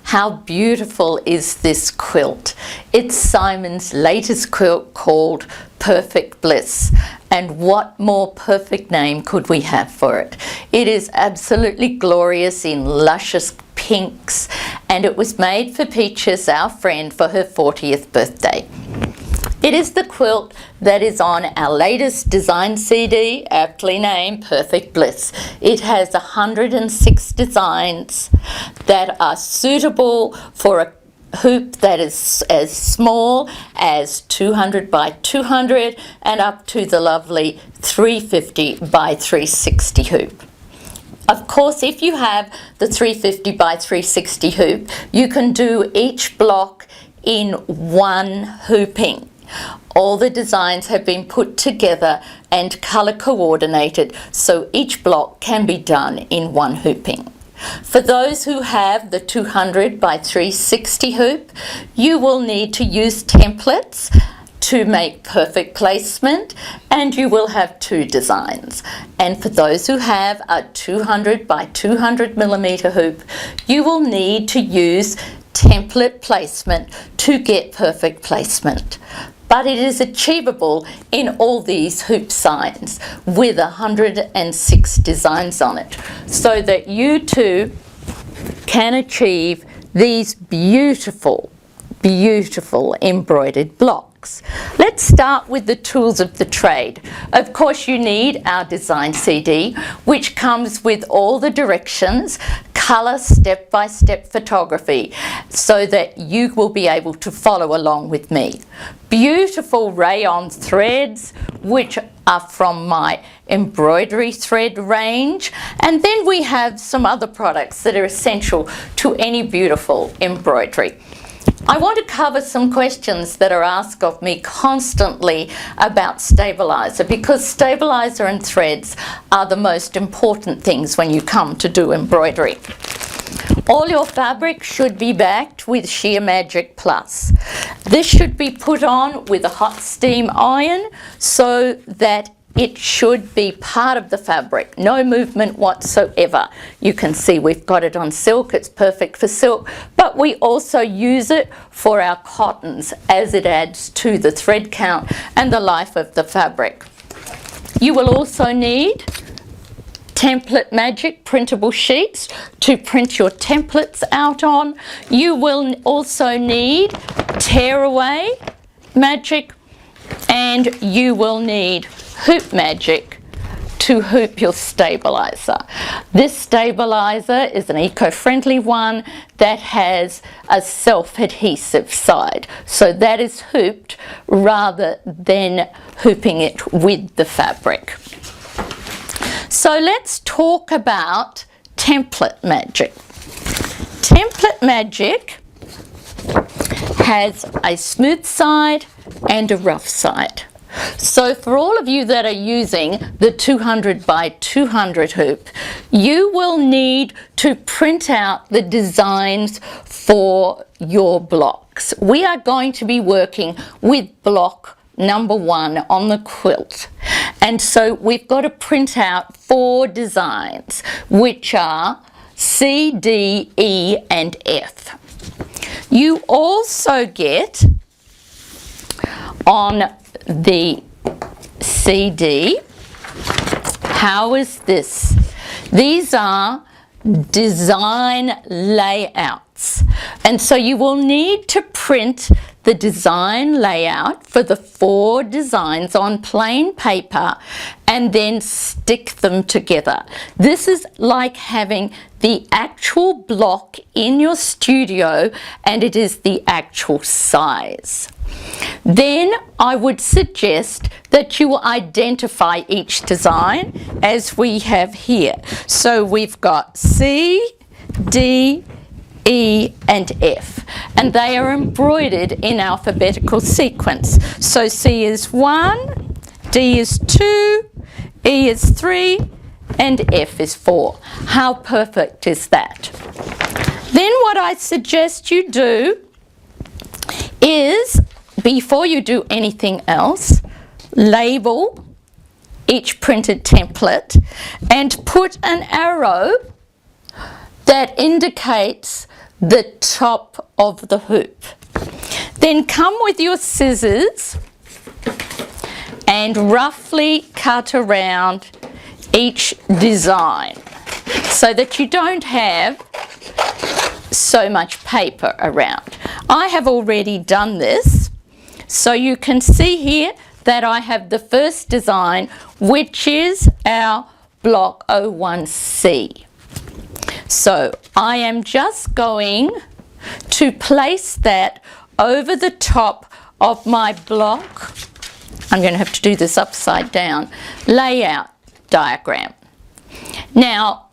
How beautiful is this quilt? It's Simon's latest quilt called Perfect Bliss. And what more perfect name could we have for it? It is absolutely glorious in luscious pinks, and it was made for Peaches, our friend, for her 40th birthday. It is the quilt that is on our latest design CD, aptly named Perfect Bliss. It has 106 designs that are suitable for a hoop that is as small as 200 by 200 and up to the lovely 350 by 360 hoop. Of course, if you have the 350 by 360 hoop, you can do each block in one hooping. All the designs have been put together and color coordinated, so each block can be done in one hooping. For those who have the 200 by 360 hoop, you will need to use templates to make perfect placement, and you will have two designs. And for those who have a 200 by 200 millimeter hoop, you will need to use template placement to get perfect placement. But it is achievable in all these hoop signs with 106 designs on it, so that you too can achieve these beautiful, beautiful embroidered blocks. Let's start with the tools of the trade. Of course, you need our design CD, which comes with all the directions, color step-by-step photography, so that you will be able to follow along with me. Beautiful rayon threads, which are from my embroidery thread range, and then we have some other products that are essential to any beautiful embroidery. I want to cover some questions that are asked of me constantly about stabilizer, because stabilizer and threads are the most important things when you come to do embroidery. All your fabric should be backed with Sheer Magic Plus. This should be put on with a hot steam iron so that it should be part of the fabric, no movement whatsoever. You can see we've got it on silk, it's perfect for silk, but we also use it for our cottons as it adds to the thread count and the life of the fabric. You will also need Template Magic printable sheets to print your templates out on. You will also need Tearaway Magic, and you will need Hoop Magic to hoop your stabilizer. This stabilizer is an eco-friendly one that has a self-adhesive side, so that is hooped rather than hooping it with the fabric. So let's talk about Template Magic. Template Magic has a smooth side and a rough side. So for all of you that are using the 200 by 200 hoop, you will need to print out the designs for your blocks. We are going to be working with block number 1 on the quilt, and so we've got to print out 4 designs, which are C, D, E and F. You also get on the CD, how is this? These are design layouts, and so you will need to print the design layout for the 4 designs on plain paper and then stick them together. This is like having the actual block in your studio, and it is the actual size. Then I would suggest that you identify each design as we have here. So we've got C, D, E and F, and they are embroidered in alphabetical sequence. So C is 1, D is 2, E is 3 and F is 4. How perfect is that? Then what I suggest you do is, before you do anything else, label each printed template and put an arrow that indicates the top of the hoop. Then come with your scissors and roughly cut around each design so that you don't have so much paper around. I have already done this, so you can see here that I have the first design, which is our block 01C. So I am just going to place that over the top of my block. I'm going to have to do this upside down layout diagram. Now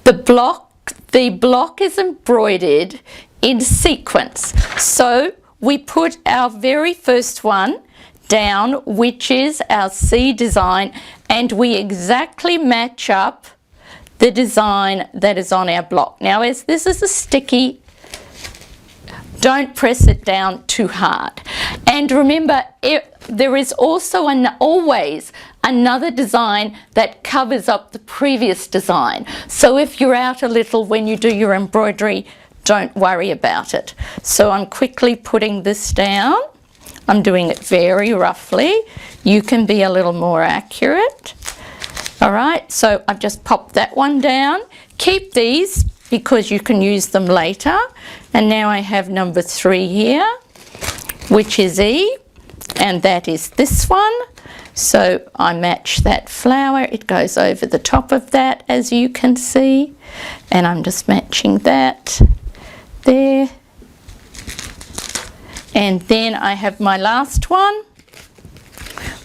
the block is embroidered in sequence, so we put our very first one down, which is our C design, and we exactly match up the design that is on our block. Now, as this is a sticky, don't press it down too hard. And remember, there is also always another design that covers up the previous design. So if you're out a little when you do your embroidery, don't worry about it. So I'm quickly putting this down. I'm doing it very roughly. You can be a little more accurate. All right, so I've just popped that one down. Keep these because you can use them later. And now I have number 3 here, which is E, and that is this one. So I match that flower. It goes over the top of that, as you can see. And I'm just matching that there. And then I have my last one,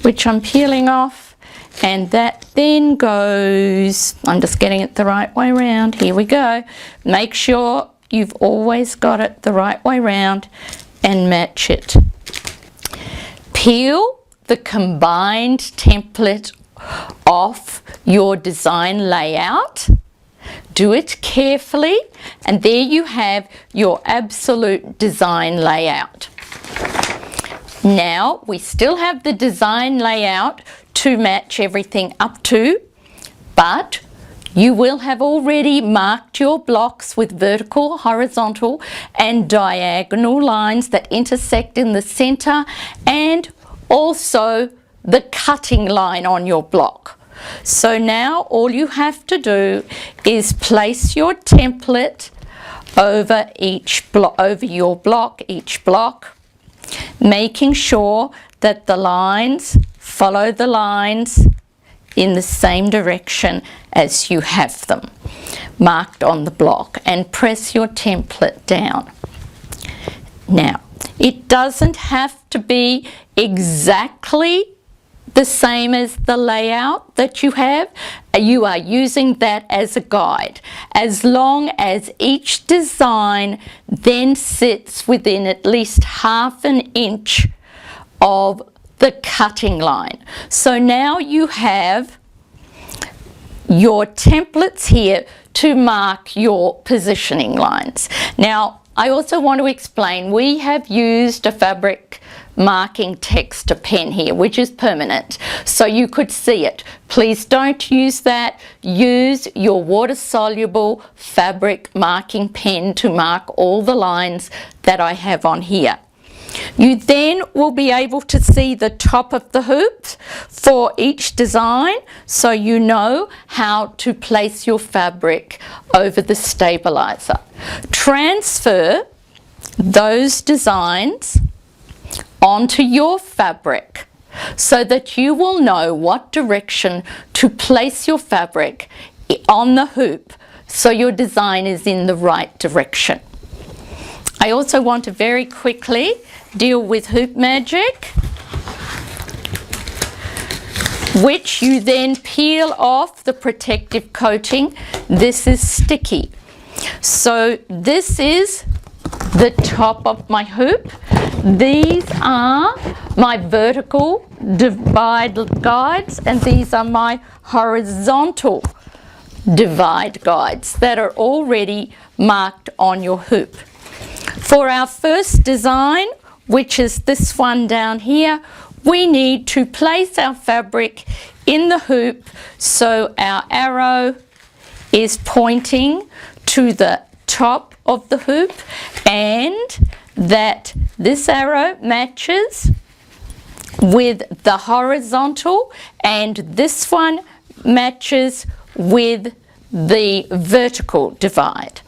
which I'm peeling off, and that then goes, I'm just getting it the right way around. Here we go. Make sure you've always got it the right way around and match it. Peel the combined template off your design layout. Do it carefully, and there you have your absolute design layout. Now we still have the design layout to match everything up to, but you will have already marked your blocks with vertical, horizontal and diagonal lines that intersect in the center, and also the cutting line on your block. So now all you have to do is place your template over your block, each block, making sure that the lines follow the lines in the same direction as you have them marked on the block, and press your template down. Now, it doesn't have to be exactly the same as the layout that you have. You are using that as a guide, as long as each design then sits within at least ½ an inch of the cutting line. So now you have your templates here to mark your positioning lines. Now, I also want to explain, we have used a fabric marking texture pen here, which is permanent, so you could see it. Please don't use that. Use your water-soluble fabric marking pen to mark all the lines that I have on here. You then will be able to see the top of the hoops for each design, so you know how to place your fabric over the stabilizer. Transfer those designs onto your fabric so that you will know what direction to place your fabric on the hoop so your design is in the right direction. I also want to very quickly deal with hoop magic, which you then peel off the protective coating. This is sticky. So this is the top of my hoop. These are my vertical divide guides, and these are my horizontal divide guides that are already marked on your hoop. For our first design, which is this one down here, we need to place our fabric in the hoop so our arrow is pointing to the top of the hoop and that this arrow matches with the horizontal and this one matches with the vertical divide.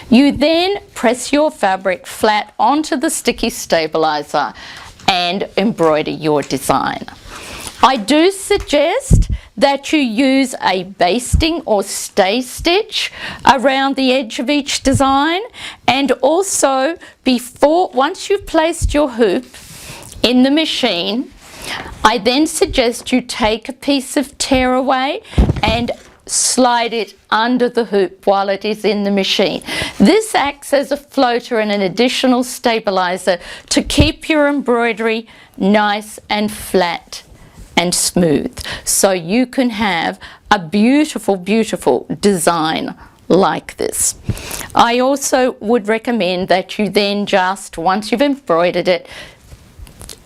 You then press your fabric flat onto the sticky stabilizer and embroider your design. I do suggest that you use a basting or stay stitch around the edge of each design, and also once you've placed your hoop in the machine, I then suggest you take a piece of tearaway and slide it under the hoop while it is in the machine. This acts as a floater and an additional stabilizer to keep your embroidery nice and flat and smooth, so you can have a beautiful, beautiful design like this. I also would recommend that you then just, once you've embroidered it,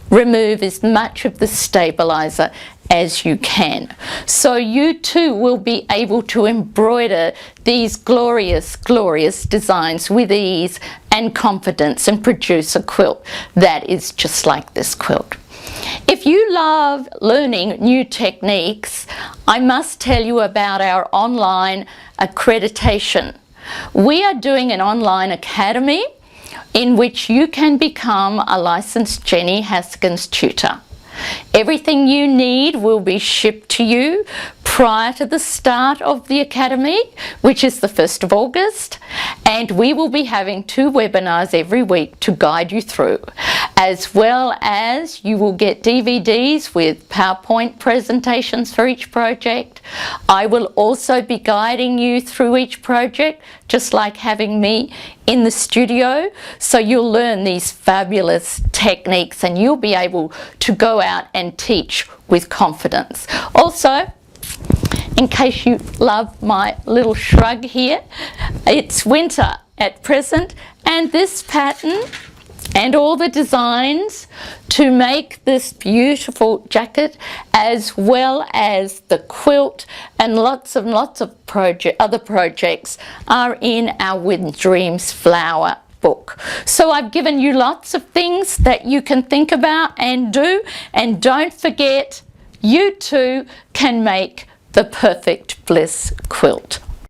remove as much of the stabilizer as you can, so you too will be able to embroider these glorious, glorious designs with ease and confidence and produce a quilt that is just like this quilt. If you love learning new techniques, I must tell you about our online accreditation. We are doing an online academy in which you can become a licensed Jenny Haskins tutor. Everything you need will be shipped to you prior to the start of the academy, which is the 1st of August, and we will be having 2 webinars every week to guide you through, as well as you will get DVDs with PowerPoint presentations for each project. I will also be guiding you through each project, just like having me in the studio, so you'll learn these fabulous techniques and you'll be able to go out and teach with confidence. Also, in case you love my little shrug here, it's winter at present, and this pattern and all the designs to make this beautiful jacket, as well as the quilt and lots of other projects, are in our With Dreams Flower book. So I've given you lots of things that you can think about and do, and don't forget, you too can make the perfect Bliss quilt.